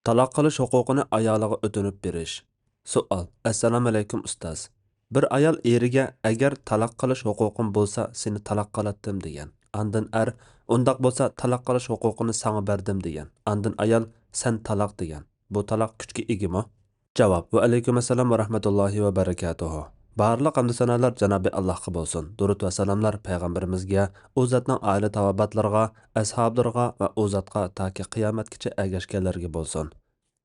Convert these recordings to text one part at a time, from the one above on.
Taloq qilish huquqini ayoliga o'tinib berish. Savol. Assalomu alaykum ustoz. Bir ayol eriga agar taloq qilish huquqim bo'lsa, seni taloq qilatdim degan. Andin undaq bo'lsa taloq qilish huquqini sana berdim degan. Andin ayol sen taloq degan. Bu taloq kuchga egimi? Javob. Va alaykum assalom va rahmatullohi va barakatuhu. Barliq hamd sanolar Janobi Allohga bo'lsin. Durud va salomlar payg'ambarimizga, u zotning oila tavobatlarga, ashablarga va u zotga toki qiyomatgacha ergashganlarga bo'lsin.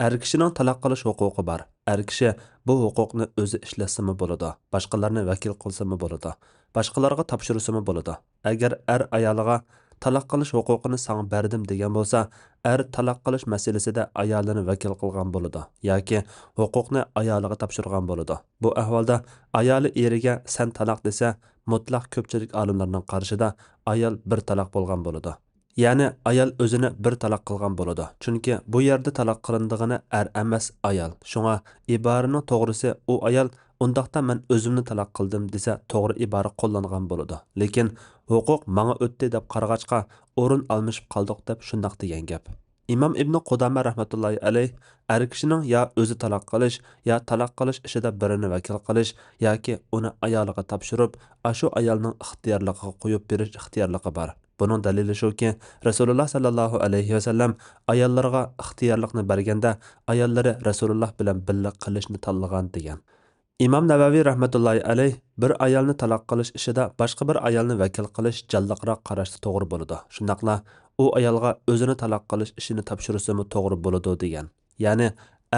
Er kishining taloq qilish huquqi bor. Er kishi bu huquqni o'zi ishlasimi bo'ladi, boshqalarni vakil qilsimi bo'ladi, boshqalarga topshirsimi bo'ladi. Agar er ayoliga taloq qilish huquqini sana berdim degan bo'lsa, er taloq qilish masalasida ayolini vakil qilgan bo'ladi yoki huquqni ayoliga topshirgan bo'ladi. Bu ahvolda ayoli eriga sen taloq desa, mutlaq ko'pchilik olimlarning qarshida ayol bir taloq bo'lgan bo'ladi. Ya'ni ayol o'zini bir taloq qilgan bo'ladi. Chunki bu yerda taloq qilindigani er emas ayol. Shunga iboraning to'g'risi u ayol undaqda men o'zimni taloq qildim desa to'g'ri ibora qo'llangan bo'ladi. Lekin huquq menga o'tdi deb qarag'achqa o'rin almashib qoldik deb shundaq degan gap. İmam İbn Qudama rahmatullohi alayh er kishining yo o'zi taloq qilish, yo taloq qilish ishida birini vakil qilish yoki uni ayoliga topshirib, ashu ayolning ixtiyorligiga qo'yib berish ixtiyorligi bor. Bunun dalili shuki, Rasululloh sallallohu alayhi va sallam ayollarga ixtiyorlikni berganda, ayollari Rasululloh bilan birga qilishni tanlagan degan. İmam Navaviy rahmatullohi alayh bir ayolni taloq qilish ishida boshqa bir ayolni vakil qilish jalliqroq qarashda to'g'ri bo'ladi. Shundaqla u ayolga o'zini taloq qilish ishini topshirsimi to'g'ri bo'ladi degan. Ya'ni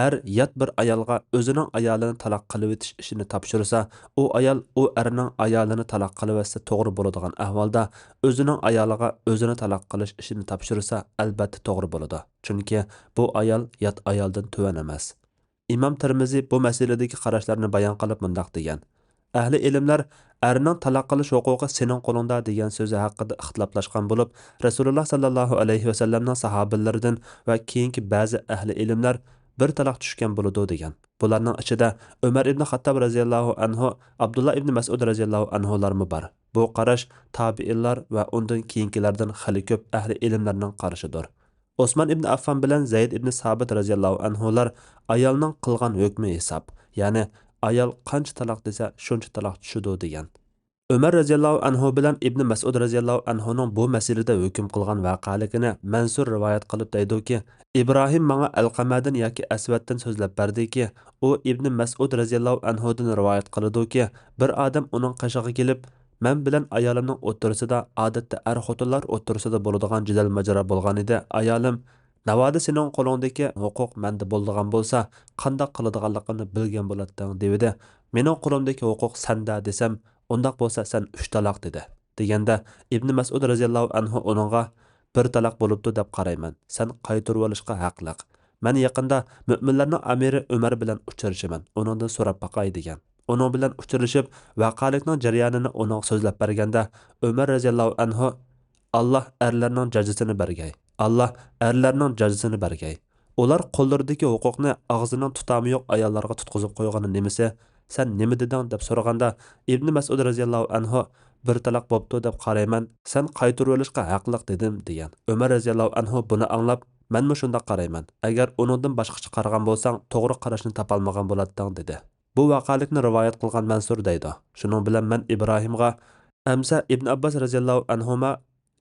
er yat bir ayolga o'zining ayolini taloq qilib etish ishini topshirsa, u ayol u erning ayolini taloq qilib etsa to'g'ri bo'ladigan ahvolda o'zining ayoliga o'zini taloq qilish ishini topshirsa, albatta to'g'ri bo'ladi. Chunki bu ayol yat ayoldan tuvan emas. İmam Tirmizi bu meseledeki qarashlarni bayon qilib mundaq degan. Ahli ilmlar erning taloq qilish huquqi sening qo'lingda degan so'zi haqida ixtiloflashgan bo'lib, Rasululloh sallallohu alayhi va sallamning sahobalaridan va keyingi ba'zi ahli ilmlar bir taloq tushgan bo'ladi degan. Bularning ichida Umar ibn Xattob radhiyallohu anhu, Abdullah ibn Mas'ud radhiyallohu anhularmi bor. Bu qarash tabiinlar va undan keyingilardan xali ko'p ahli ilmlarning qarashidir. Osman ibn Affan bilan Zayd ibn Sabit radhiyallohu anhular ayolning qilgan hukmi hisob, ya'ni ayol qancha taloq desa shuncha taloq tushidi degan. Umar radhiyallohu anhu bilan Ibn Mas'ud radhiyallohu anhuning bu masalada hukm qilgan voqealigini Mansur rivoyat qilib deydiki, Ibrohim menga Alqamadan yoki Asvatdan so'zlab berdiki, u Ibn Mas'ud radhiyallohu anhudan rivoyat qiladi-ki, bir odam uning qishig'iga kelib, men bilan ayolimning o'tirisida odatda xotinlar o'tirisida bo'ladigan jidal majra bo'lgan edi. Ayolim navoda sening qo'lingdagi huquq menda bo'ladigan bo'lsa, qanday qiladiganligini bilgan bo'lading dedi. Mening qo'limdagi huquq senda desam, undaq bo'lsa sen 3 taloq dedi. Deganda Ibn Mas'ud radhiyallohu anhu uningga bir taloq bo'libdi deb qarayman. Sen qaytarib olishga haqliq. Men yaqinda mu'minlarning amiri Umar bilan uchrashaman. Uningdan so'rab baqay degan. Onun bilan uchrashib, vaqalikning jarayonini uning so'zlab berganda, Umar radhiyallohu anhu Allah erlarning jazosini bergay. Allah erlarning jazosini bergay. Ular qo'llaridagi huquqni og'zining tutami yo'q ayollarga tutqizib qo'ygani nimasi? Sen nima deding deb so'raganda, Ibn Mas'ud radhiyallohu anhu bir taloq bo'pti deb qarayman. Sen qaytarib olishga haqliq dedim degan. Umar radhiyallohu anhu buni anglab, menmi shunda qarayman. Agar uningdan boshqacha qaragan bo'lsang, to'g'ri qarashni topolmagan bo'lading dedi. Bu vaqalikni rivoyat qilgan Mansur deydi. Shuning bilan men Ibrohimga Amsa Ibn Abbas radhiyallohu anhuma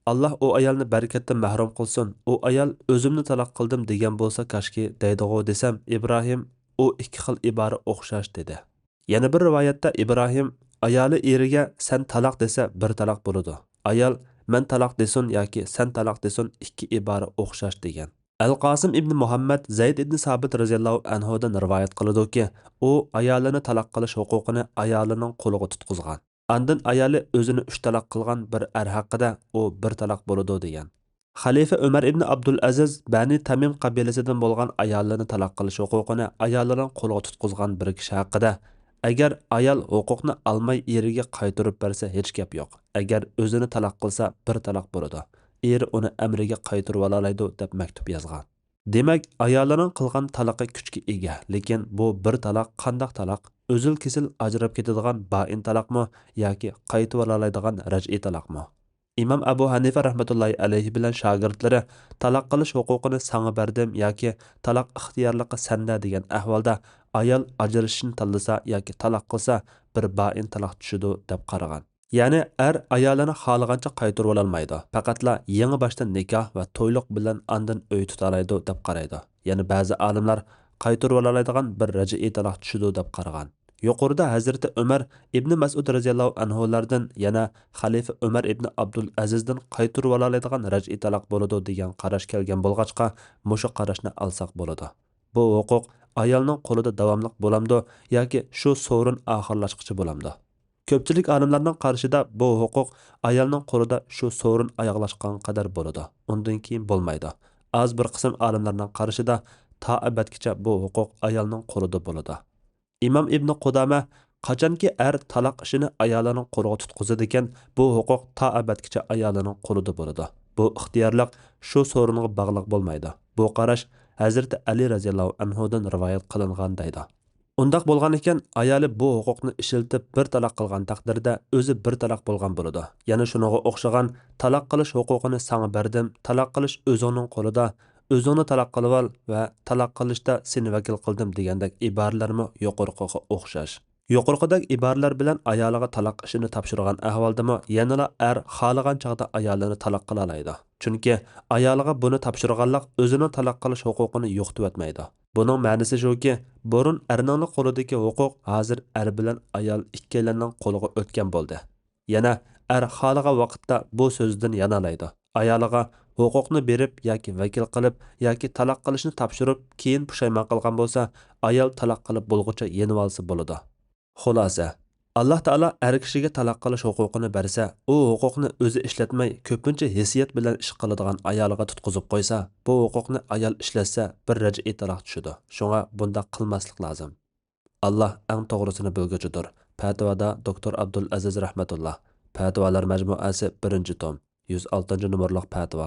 Allah o ayolni barakatdan mahrum qilsin. O ayol o'zimni taloq qildim degan bo'lsa kashki deydigo desam, Ibrohim u ikki xil ibora o'xshash dedi. Yana bir rivoyatda Ibrohim ayoli eriga sen taloq desa bir taloq bo'ladi. Ayol men taloq desin yoki sen taloq desin ikki ibora o'xshash degan. Al-Qasim ibn Muhammad Zayd ibn Sabit radhiyallohu anhudan rivoyat qiladi-ki, u ayolini taloq qilish huquqini ayolining qo'liga tutqizgan. Andin ayoli o'zini 3 taloq qilgan bir er haqida u bir taloq bo'ladi degan. Xalifa Umar ibn Abdul Aziz Bani Tamim qabilasidan bo'lgan ayolini taloq qilish huquqini ayolining qo'liga tutqizgan bir kishi haqida agar ayol huquqni olmay eriga qaytarib bersa hech gap yo'q. Agar o'zini taloq qilsa bir taloq bo'ladi. Eri uni amriga qaytarib olaydi deb maktub yozgan. Demak, ayollarning qilgan taloqi kuchga ega, lekin bu bir taloq qandaq taloq? O'zil kesil ajrab ketadigan bain taloqmi yoki qaytarib olaydigan raj'iy taloqmi? imom Abu Hanifa rahmatullahi alayhi bilan shogirdlari taloq qilish huquqini sanga berdim yoki taloq ixtiyorligi sanda degan ahvolda ayol ajrashishni tanlasa yoki taloq qilsa bir bain taloq tushidi deb qaragan. Ya'ni ayolini xohlagancha qaytarib olmaydi. Faqatla yangi boshdan nikoh va to'yliq bilan andin uy tutalaydi deb qaraydi. Ya'ni ba'zi olimlar qaytarib oladigan bir raj'iy taloq tushidi deb qaragan. Yuqorida Hazrati Umar ibn Mas'ud radhiyallohu anhulardan yana xalifa Umar ibn Abdul Azizdan qaytarib oladigan raj'iy taloq bo'ladi degan qarash kelgan bo'lg'achqa mushu qarashni alsaq bo'ladi. Bu huquq ayolning qo'lida davomli bo'lamdi yoki shu so'rin oxirlashqichi bo'lamdi. Ko'pchilik olimlarning qarashida bu huquq ayolning qo'lida shu so'rin oyoqlashgan qadar bo'ladi. Undan keyin bo'lmaydi. Az bir qism olimlarning qarashida to abadgacha bu huquq ayolning qo'lida bo'ladi. İmam İbn Qudama qachonki taloq ishini ayolining qo'liga tutqizadi ekan, bu huquq to abadgacha ayolining qo'lida bo'ladi. Bu ixtiyorlik shu so'ringa bog'liq bo'lmaydi. Bu qarash Hazrati Ali radhiyallohu anhudan rivoyat qilingan deydi. Undaq bo'lgan ekan, ayoli bu huquqni ishiltib bir taloq qilgan taqdirda o'zi bir taloq bo'lgan bo'ladi. Yana shunga o'xshagan taloq qilish huquqini sana berdim, taloq qilish o'zingning qo'lida, o'zingni taloq qilib ol va taloq qilishda seni vakil qildim degandek iboralarmi yuqoriqiga o'xshash. Yuqorqidagi iboralar bilan ayoliga taloq ishini topshirgan ahvoldami yanada xohlagan chaqda ayolini taloq qila oladi. Chunki ayoliga buni topshirganlik o'zini taloq qilish huquqini yo'qotib o'tmaydi. Buning ma'nosi shuki, burun erning qo'lidagi huquq hozir bilan ayol ikkalarining qo'liga o'tgan bo'ldi. Yana xohlagan vaqtda bu so'zdan yanalaydi. Ayoliga huquqni berib yoki vakil qilib yoki taloq qilishni topshirib, keyin pushaymon qilgan bo'lsa, ayol taloq qilib bo'lguncha yenib olsa bo'ladi. Xulosa: Alloh taolo kishiga taloq qilish huquqini bersa, u huquqni o'zi ishlatmay, ko'pincha hissiyat bilan ish qiladigan ayoliga tutqizib qo'ysa, bu huquqni ayol ishlatsa, bir raj'iy taloq tushadi. Shunga bunda qilmaslik lozim. Alloh eng to'g'risini bilguchidir. Fatvoda Dr. Abdul Aziz rahmatulloh. Fatvolar majmuasi 1-tom, 106-numorliq fatvo.